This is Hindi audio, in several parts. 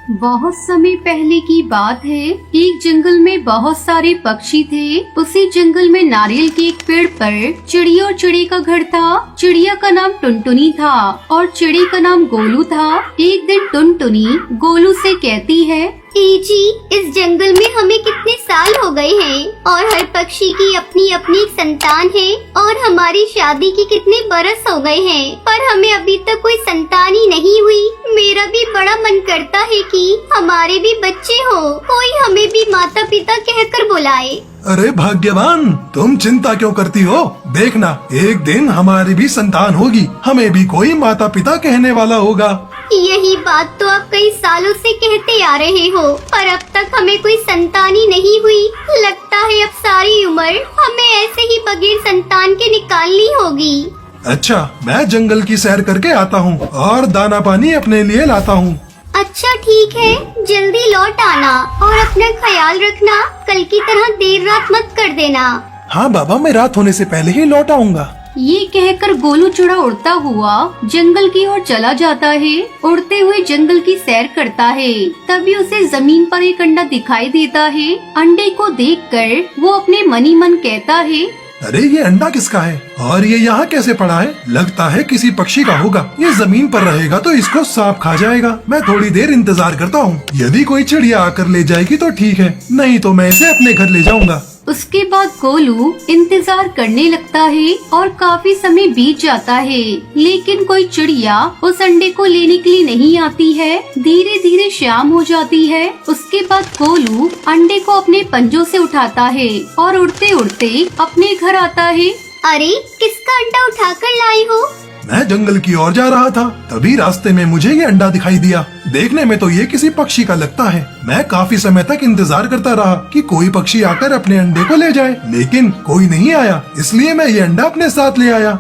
बहुत समय पहले की बात है। एक जंगल में बहुत सारे पक्षी थे। उसी जंगल में नारियल के एक पेड़ पर चिड़िया और चिड़ी का घर था। चिड़िया का नाम टुनटुनी था और चिड़ी का नाम गोलू था। एक दिन टुनटुनी गोलू से कहती है, जी, इस जंगल में हमें कितने साल हो गए हैं और हर पक्षी की अपनी अपनी एक संतान है और हमारी शादी की कितने बरस हो गए हैं, पर हमें अभी तक कोई संतान ही नहीं हुई। मेरा भी बड़ा मन करता है कि हमारे भी बच्चे हो, कोई हमें भी माता पिता कहकर बुलाए। अरे भाग्यवान, तुम चिंता क्यों करती हो? देखना, एक दिन हमारी भी संतान होगी, हमें भी कोई माता पिता कहने वाला होगा। यही बात तो आप कई सालों से कहते आ रहे हो, पर अब तक हमें कोई संतान ही नहीं हुई। लगता है अब सारी उम्र हमें ऐसे ही बगैर संतान के निकालनी होगी। अच्छा, मैं जंगल की सैर करके आता हूँ और दाना पानी अपने लिए लाता हूँ। अच्छा ठीक है, जल्दी लौट आना और अपना ख्याल रखना। कल की तरह देर रात मत कर देना। हाँ बाबा, मैं रात होने से पहले ही लौट आऊँगा। ये कहकर गोलू चिड़ा उड़ता हुआ जंगल की ओर चला जाता है। उड़ते हुए जंगल की सैर करता है। तभी उसे जमीन पर एक अंडा दिखाई देता है। अंडे को देखकर वो अपने मन ही मन कहता है, अरे ये अंडा किसका है और ये यहाँ कैसे पड़ा है? लगता है किसी पक्षी का होगा। ये जमीन पर रहेगा तो इसको सांप खा जाएगा। मैं थोड़ी देर इंतजार करता हूँ। यदि कोई चिड़िया आकर ले जाएगी तो ठीक है, नहीं तो मैं इसे अपने घर ले जाऊंगा। उसके बाद गोलू इंतजार करने लगता है और काफी समय बीत जाता है, लेकिन कोई चिड़िया उस अंडे को लेने के लिए नहीं आती है। धीरे धीरे शाम हो जाती है। उसके बाद गोलू अंडे को अपने पंजों से उठाता है और उड़ते उड़ते अपने घर आता है। अरे, किसका अंडा उठाकर लाई हो? मैं जंगल की ओर जा रहा था, तभी रास्ते में मुझे ये अंडा दिखाई दिया। देखने में तो ये किसी पक्षी का लगता है। मैं काफी समय तक इंतजार करता रहा कि कोई पक्षी आकर अपने अंडे को ले जाए, लेकिन कोई नहीं आया, इसलिए मैं ये अंडा अपने साथ ले आया।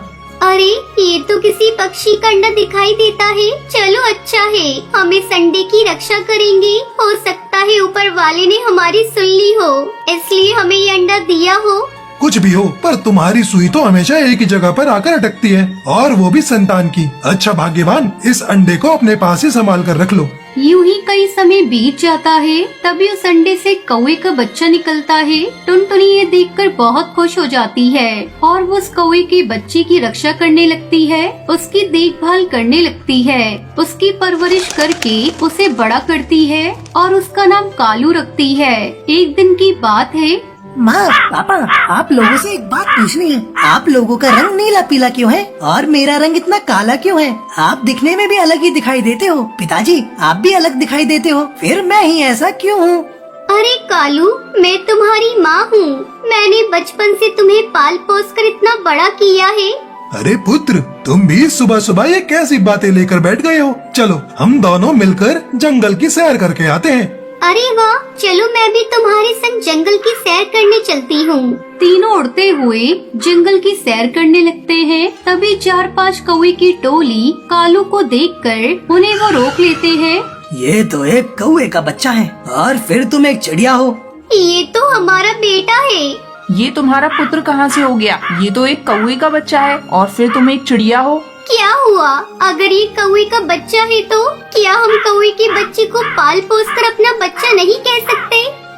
अरे, ये तो किसी पक्षी का अंडा दिखाई देता है। चलो अच्छा है, हम इस अंडे की रक्षा करेंगे। हो सकता है ऊपर वाले ने हमारी सुन ली हो, इसलिए हमें ये अंडा दिया हो। कुछ भी हो, पर तुम्हारी सुई तो हमेशा एक ही जगह पर आकर अटकती है, और वो भी संतान की। अच्छा भाग्यवान, इस अंडे को अपने पास ही संभाल कर रख लो। यूं ही कई समय बीत जाता है। तभी उस अंडे से कौवे का बच्चा निकलता है। टुनटुनी ये देखकर बहुत खुश हो जाती है और वो उस कौवे के बच्चे की रक्षा करने लगती है, उसकी देखभाल करने लगती है, उसकी परवरिश करके उसे बड़ा करती है और उसका नाम कालू रखती है। एक दिन की बात है। माँ, पापा, आप लोगों से एक बात पूछनी है। आप लोगों का रंग नीला पीला क्यों है और मेरा रंग इतना काला क्यों है? आप दिखने में भी अलग ही दिखाई देते हो। पिताजी, आप भी अलग दिखाई देते हो, फिर मैं ही ऐसा क्यों हूँ? अरे कालू, मैं तुम्हारी माँ हूँ। मैंने बचपन से तुम्हें पाल पोस कर इतना बड़ा किया है। अरे पुत्र, तुम भी सुबह सुबह ये कैसी बातें लेकर बैठ गए हो? चलो हम दोनों मिलकर जंगल की सैर करके आते हैं। अरे वाह, चलो मैं भी तुम्हारे संग जंगल की सैर करने चलती हूँ। तीनों उड़ते हुए जंगल की सैर करने लगते हैं। तभी 4-5 कौवे की टोली कालू को देखकर उन्हें वो रोक लेते हैं। ये तो एक कौवे का बच्चा है और फिर तुम एक चिड़िया हो। ये तो हमारा बेटा है। ये तुम्हारा पुत्र कहाँ से हो गया? ये तो एक कौवे का बच्चा है और फिर तुम एक चिड़िया हो। क्या हुआ? अगर ये कौवे का बच्चा है तो क्या हम कौवे के बच्चे को पाल पोस कर अपना बच्चा नहीं कह सकते?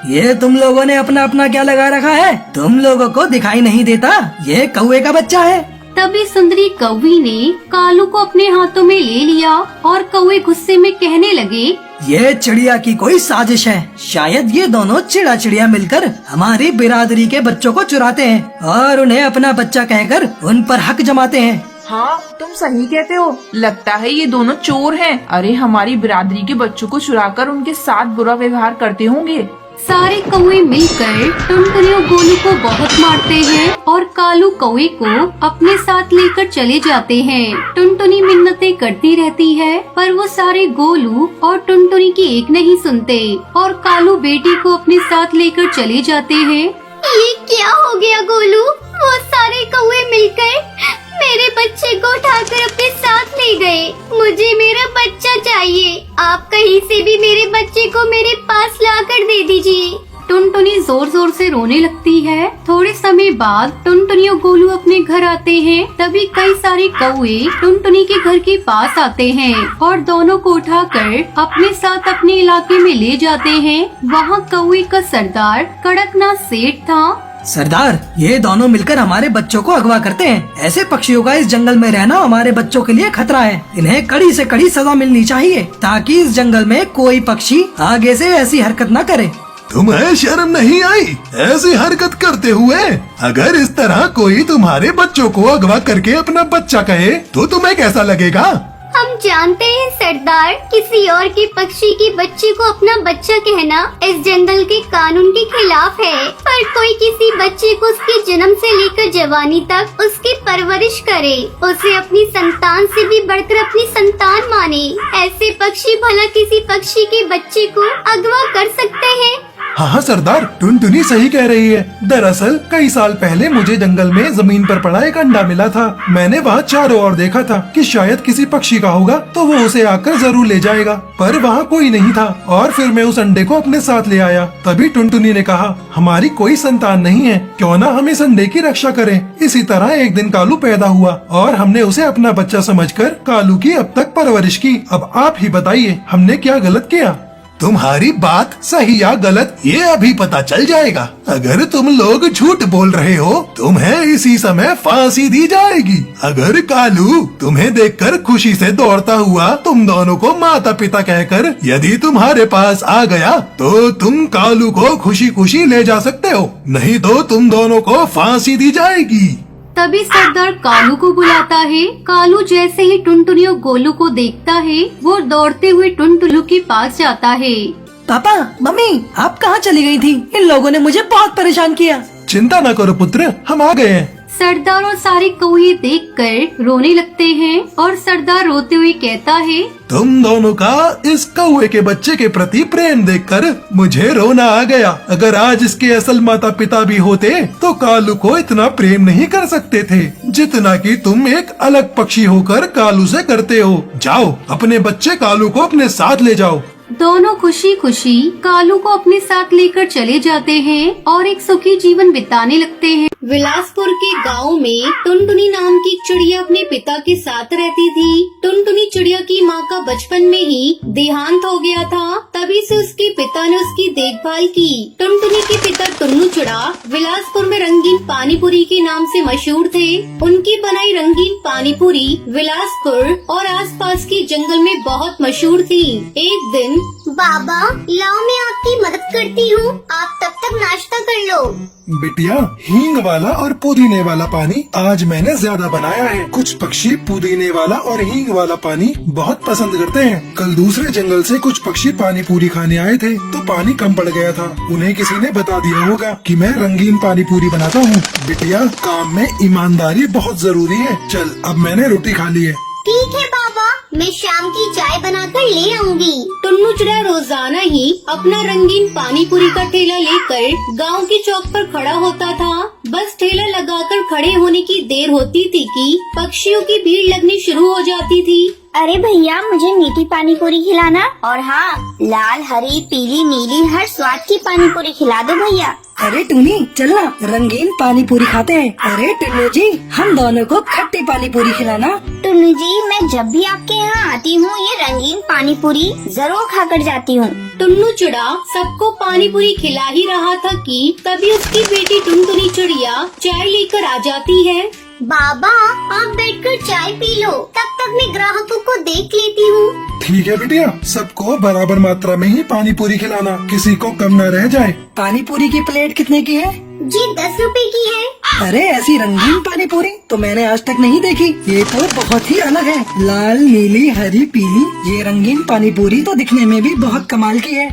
ये तुम लोगों ने अपना अपना क्या लगा रखा है? तुम लोगों को दिखाई नहीं देता ये कौवे का बच्चा है? तभी सुंदरी कौवी ने कालू को अपने हाथों में ले लिया और कौवे गुस्से में कहने लगे, ये चिड़िया की कोई साजिश है। शायद ये दोनों चिड़ा चिड़िया मिलकर हमारी बिरादरी के बच्चों को चुराते हैं और उन्हें अपना बच्चा कहकर उन पर हक जमाते हैं। हाँ, तुम सही कहते हो। लगता है ये दोनों चोर हैं। अरे, हमारी बिरादरी के बच्चों को चुराकर उनके साथ बुरा व्यवहार करते होंगे। सारे कौवे मिलकर टुनटुनी और गोलू को बहुत मारते हैं और कालू कौवे को अपने साथ लेकर चले जाते हैं। टुनटुनी मिन्नतें करती रहती है, पर वो सारे गोलू और टुनटुनी की एक नहीं सुनते और कालू बेटी को अपने साथ लेकर चले जाते हैं। ये क्या हो गया गोलू? वो सारे कौवे मिलकर मेरे बच्चे को उठाकर अपने साथ ले गए। मुझे मेरा बच्चा चाहिए। आप कहीं से भी मेरे बच्चे को मेरे पास लाकर दे दीजिए। टुनटुनी जोर जोर से रोने लगती है। थोड़े समय बाद टुनटुनी और गोलू अपने घर आते हैं। तभी कई सारे कौवे टुनटुनी के घर के पास आते हैं और दोनों को उठाकर अपने साथ अपने इलाके में ले जाते हैं। वहाँ कौवे का सरदार कड़कनाथ सेठ था। सरदार, ये दोनों मिलकर हमारे बच्चों को अगवा करते हैं। ऐसे पक्षियों का इस जंगल में रहना हमारे बच्चों के लिए खतरा है। इन्हें कड़ी से कड़ी सजा मिलनी चाहिए ताकि इस जंगल में कोई पक्षी आगे से ऐसी हरकत न करे। तुम्हें शर्म नहीं आई ऐसी हरकत करते हुए? अगर इस तरह कोई तुम्हारे बच्चों को अगवा करके अपना बच्चा कहे तो तुम्हें कैसा लगेगा? हम जानते हैं सरदार, किसी और के पक्षी की बच्ची को अपना बच्चा कहना इस जंगल के कानून के खिलाफ है। पर कोई किसी बच्चे को उसके जन्म से लेकर जवानी तक उसकी परवरिश करे, उसे अपनी संतान से भी बढ़कर अपनी संतान माने, ऐसे पक्षी भला किसी पक्षी के बच्चे को अगवा कर सकते हैं? हाँ सरदार, टुनटुनी सही कह रही है। दरअसल कई साल पहले मुझे जंगल में जमीन पर पड़ा एक अंडा मिला था। मैंने वहाँ चारों ओर देखा था कि शायद किसी पक्षी का होगा तो वो उसे आकर जरूर ले जाएगा, पर वहाँ कोई नहीं था। और फिर मैं उस अंडे को अपने साथ ले आया। तभी टुनटुनी ने कहा, हमारी कोई संतान नहीं है, क्यों ना हम इस अंडे की रक्षा करें। इसी तरह एक दिन कालू पैदा हुआ और हमने उसे अपना बच्चा समझकर कालू की अब तक परवरिश की। अब आप ही बताइए, हमने क्या गलत किया? तुम्हारी बात सही या गलत ये अभी पता चल जाएगा। अगर तुम लोग झूठ बोल रहे हो तुम्हें इसी समय फांसी दी जाएगी। अगर कालू तुम्हें देखकर खुशी से दौड़ता हुआ तुम दोनों को माता पिता कहकर यदि तुम्हारे पास आ गया तो तुम कालू को खुशी खुशी ले जा सकते हो, नहीं तो तुम दोनों को फांसी दी जाएगी। तभी सरदार कालू को बुलाता है। कालू जैसे ही टुनटुनी और गोलू को देखता है वो दौड़ते हुए टुनटुनी के पास जाता है। पापा, मम्मी, आप कहाँ चली गई थी? इन लोगों ने मुझे बहुत परेशान किया। चिंता न करो पुत्र, हम आ गए हैं। सरदार और सारे कौवे देखकर रोने लगते हैं और सरदार रोते हुए कहता है, तुम दोनों का इस कौवे के बच्चे के प्रति प्रेम देखकर मुझे रोना आ गया। अगर आज इसके असल माता पिता भी होते तो कालू को इतना प्रेम नहीं कर सकते थे जितना कि तुम एक अलग पक्षी होकर कालू से करते हो। जाओ अपने बच्चे कालू को अपने साथ ले जाओ। दोनों खुशी खुशी कालू को अपने साथ लेकर चले जाते हैं और एक सुखी जीवन बिताने लगते हैं। विलासपुर के गांव में टुनटुनी नाम की चिड़िया अपने पिता के साथ रहती थी। टुनटुनी चिड़िया की माँ का बचपन में ही देहांत हो गया था, तभी से उसके पिता ने उसकी देखभाल की। टुनटुनी के पिता टुन्नू चिड़ा विलासपुर में रंगीन पानीपुरी के नाम से मशहूर थे। उनकी बनाई रंगीन पानीपुरी विलासपुर और आसपास के जंगल में बहुत मशहूर थी। एक दिन, बाबा लाओ मैं आपकी मदद करती हूँ, आप तब तक नाश्ता कर लो। बिटिया, हींग वाला और पुदीने वाला पानी आज मैंने ज्यादा बनाया है। कुछ पक्षी पुदीने वाला और हींग वाला पानी बहुत पसंद करते हैं। कल दूसरे जंगल से कुछ पक्षी पानी पूरी खाने आए थे तो पानी कम पड़ गया था। उन्हें किसी ने बता दिया होगा कि मैं रंगीन पानी पूरी बनाता हूँ। बिटिया, काम में ईमानदारी बहुत जरूरी है। चल, अब मैंने रोटी खा ली है। ठीक है बाबा, मैं शाम की चाय बनाकर ले आऊंगी। टुन्नू चिड़ा रोजाना ही अपना रंगीन पानीपुरी का ठेला लेकर गांव के चौक पर खड़ा होता था। बस ठेला लगाकर खड़े होने की देर होती थी कि पक्षियों की भीड़ लगनी शुरू हो जाती थी। अरे भैया, मुझे मीठी पानी पूरी खिलाना, और हाँ, लाल हरी पीली नीली हर स्वाद की पानी पूरी खिला दो भैया। अरे टूनी, चलना रंगीन पानी पूरी खाते हैं। अरे टुन्नू जी, हम दोनों को खट्टी पानी पूरी खिलाना। टुन्नू जी, मैं जब भी आपके यहाँ आती हूँ ये रंगीन पानी पूरी जरूर खाकर जाती हूँ। टुन्नू चिड़ा सबको पानी पूरी खिला ही रहा था कि तभी उसकी बेटी टुनटुनी चिड़िया चाय लेकर आ जाती है। बाबा, आप बैठकर चाय पी लो, तब तक मैं ग्राहकों को देख लेती हूँ। ठीक है बिटिया, सबको बराबर मात्रा में ही पानी पूरी खिलाना, किसी को कम न रह जाए। पानी पूरी की प्लेट कितने की है? जी 10 रुपए की है। अरे ऐसी रंगीन पानी पूरी तो मैंने आज तक नहीं देखी। ये तो बहुत ही अलग है, लाल नीली हरी पीली। ये रंगीन पानी पूरी तो दिखने में भी बहुत कमाल की है।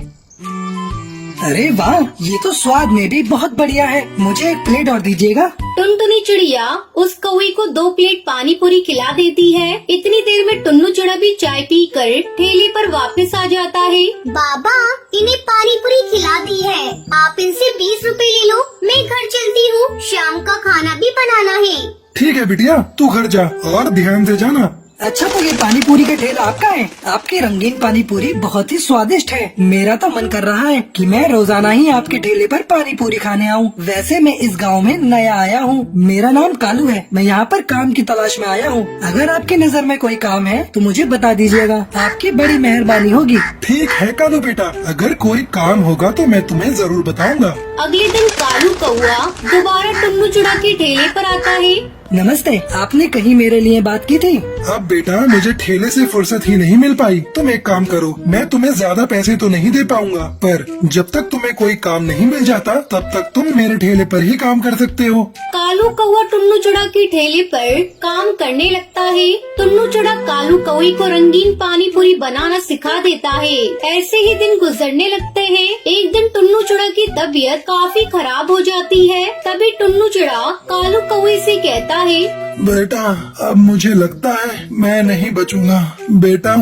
अरे वाह, ये तो स्वाद में भी बहुत बढ़िया है। मुझे एक प्लेट और दीजिएगा। टुनटुनी चिड़िया उस कौवे को 2 प्लेट पानी पूरी खिला देती है। इतनी देर में टुन्नू चिड़ा भी चाय पीकर ठेले पर वापस आ जाता है। बाबा, इन्हें पानी पूरी खिला दी है, आप इनसे 20 रुपए ले लो। मैं घर चलती हूँ, शाम का खाना भी बनाना है। ठीक है बिटिया, तू घर जा और ध्यान से जाना। अच्छा तो ये पानी पूरी का ठेला आपका है? आपकी रंगीन पानी पूरी बहुत ही स्वादिष्ट है। मेरा तो मन कर रहा है कि मैं रोजाना ही आपके ठेले पर पानी पूरी खाने आऊं। वैसे मैं इस गांव में नया आया हूं। मेरा नाम कालू है। मैं यहाँ पर काम की तलाश में आया हूँ। अगर आपकी नजर में कोई काम है तो मुझे बता दीजिएगा, आपकी बड़ी मेहरबानी होगी। ठीक है कालू बेटा, अगर कोई काम होगा तो मैं तुम्हें जरूर बताऊंगा। अगले दिन कालू कौआ दोबारा टुन्नू चुड़ा के ठेले पर आता है। नमस्ते, आपने कहीं मेरे लिए बात की थी? अब बेटा मुझे ठेले से फुर्सत ही नहीं मिल पाई। तुम एक काम करो, मैं तुम्हें ज्यादा पैसे तो नहीं दे पाऊंगा, पर जब तक तुम्हें कोई काम नहीं मिल जाता तब तक तुम मेरे ठेले पर ही काम कर सकते हो। कालू कौआ टुन्नू चुड़ा के ठेले पर काम करने लगता है। टुन्नू चुड़ा कालू कौए को रंगीन पानी पूरी बनाना सिखा देता है। ऐसे ही दिन गुजरने लगते हैं। एक दिन टुन्नू चुड़ा की तबीयत काफी खराब हो जाती है। तभी टुन्नू चुड़ा कालू कौए से कहता है, बेटा अब मुझे लगता है मैं नहीं बचूंगा। बेटा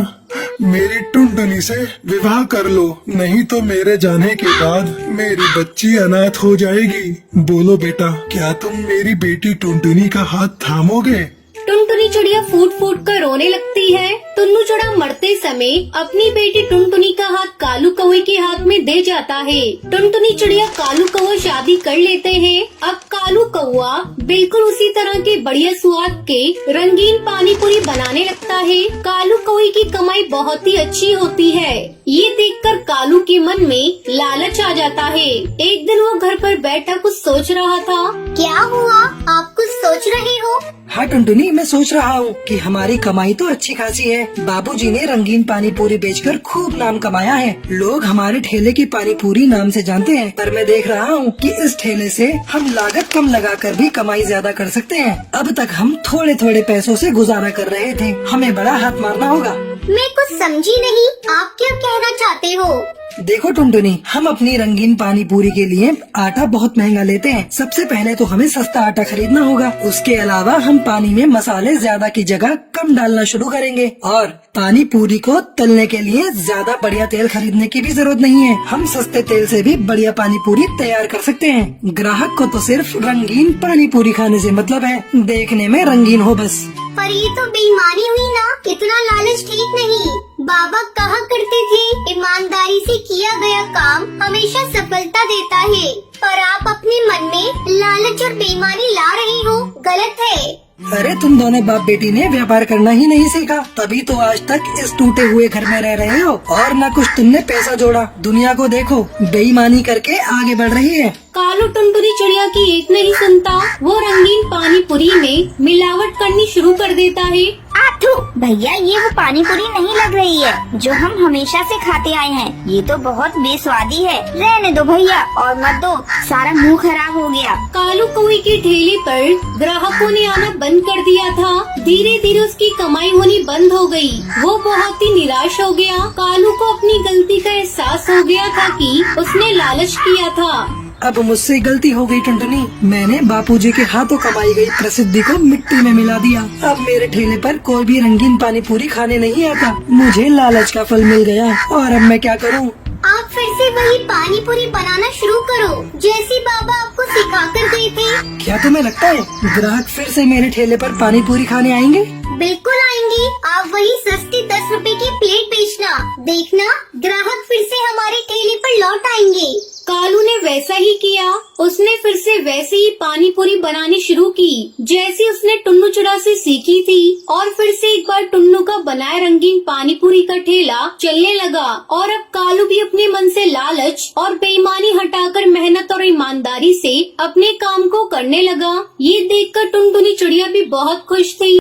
मेरी टुनटुनी से विवाह कर लो, नहीं तो मेरे जाने के बाद मेरी बच्ची अनाथ हो जाएगी। बोलो बेटा, क्या तुम मेरी बेटी टुनटुनी का हाथ थामोगे? टुनटुनी चिड़िया फूट फूट कर रोने लगती है। टुन्नू चुड़ा मरते समय अपनी बेटी टुनटुनी का हाथ कालू कौए के हाथ में दे जाता है। टुनटुनी चिड़िया कालू कौआ शादी कर लेते हैं। अब कालू कौआ बिल्कुल उसी तरह के बढ़िया स्वाद के रंगीन पानी पूरी बनाने लगता है। कालू कौए की कमाई बहुत ही अच्छी होती है। ये देखकर कालू के मन में लालच आ जाता है। एक दिन वो घर पर बैठा कुछ सोच रहा था। क्या हुआ, आप कुछ सोच रहे हो? हाँ टुनटुनी, मैं सोच रहा हूँ कि हमारी कमाई तो अच्छी खासी है। बाबूजी ने रंगीन पानी पूरी बेचकर खूब नाम कमाया है। लोग हमारे ठेले की पानी पूरी नाम से जानते हैं, पर मैं देख रहा हूँ कि इस ठेले से हम लागत कम लगाकर भी कमाई ज्यादा कर सकते हैं। अब तक हम थोड़े थोड़े पैसों से गुजारा कर रहे थे, हमें बड़ा हाथ मारना होगा। मैं कुछ समझी नहीं, आप क्या कहना चाहते हो? देखो टुनटुनी, हम अपनी रंगीन पानी पूरी के लिए आटा बहुत महंगा लेते हैं। सबसे पहले तो हमें सस्ता आटा खरीदना होगा। उसके अलावा हम पानी में मसाले ज्यादा की जगह कम डालना शुरू करेंगे, और पानी पूरी को तलने के लिए ज्यादा बढ़िया तेल खरीदने की भी जरूरत नहीं है। हम सस्ते तेल से भी बढ़िया पानी पूरी तैयार कर सकते हैं। ग्राहक को तो सिर्फ रंगीन पानी पूरी खाने से मतलब है, देखने में रंगीन हो बस। पर ये तो बेईमानी हुई ना, इतना लालच ठीक नहीं। बाबा कहा करते थे, ईमानदारी से किया गया काम हमेशा सफलता देता है। पर आप अपने मन में लालच और बेईमानी ला रही हो, गलत है। अरे तुम दोनों बाप बेटी ने व्यापार करना ही नहीं सीखा, तभी तो आज तक इस टूटे हुए घर में रह रहे हो। और न कुछ तुमने पैसा जोड़ा। दुनिया को देखो, बेईमानी करके आगे बढ़ रही है। कालू टुनटुनी चिड़िया की एक नहीं सुनता। वो रंगीन पानी पूरी में मिलावट करनी शुरू कर देता है। आठू भैया, ये वो पानी पूरी नहीं लग रही है जो हम हमेशा से खाते आए हैं। ये तो बहुत बेस्वादी है। रहने दो भैया, और मत दो, सारा मुंह खराब हो गया। कालू कौए के ठेले पर ग्राहकों ने आना बंद कर दिया था। धीरे धीरे उसकी कमाई होनी बंद हो गई। वो बहुत ही निराश हो गया। कालू को अपनी गलती का एहसास हो गया था कि उसने लालच किया था। अब मुझसे गलती हो गई टुनटुनी, मैंने बापूजी के हाथों कमाई गई प्रसिद्धि को मिट्टी में मिला दिया। अब मेरे ठेले पर कोई भी रंगीन पानी पूरी खाने नहीं आता। मुझे लालच का फल मिल गया, और अब मैं क्या करूं? आप फिर से वही पानी पूरी बनाना शुरू करो, जैसी बाबा आपको सिखा कर गए थे। क्या तुम्हें लगता है ग्राहक फिर से मेरे ठेले पर पानी पूरी खाने आएंगे? बिल्कुल आएंगे। आप वही सस्ती 10 रुपए की प्लेट बेचना, देखना ग्राहक फिर से हमारे ठेले पर लौट आएंगे। कालू ने वैसा ही किया। उसने फिर से वैसे ही पानी पूरी बनानी शुरू की जैसी उसने टुन्नू चुड़ा से सीखी थी। और फिर से एक बार टुन्नू का बनाया रंगीन पानी पूरी का ठेला चलने लगा। और अब कालू भी अपने मन से लालच और बेईमानी हटाकर मेहनत और ईमानदारी से अपने काम को करने लगा। ये देखकर टुनटुनी चिड़िया भी बहुत खुश थी।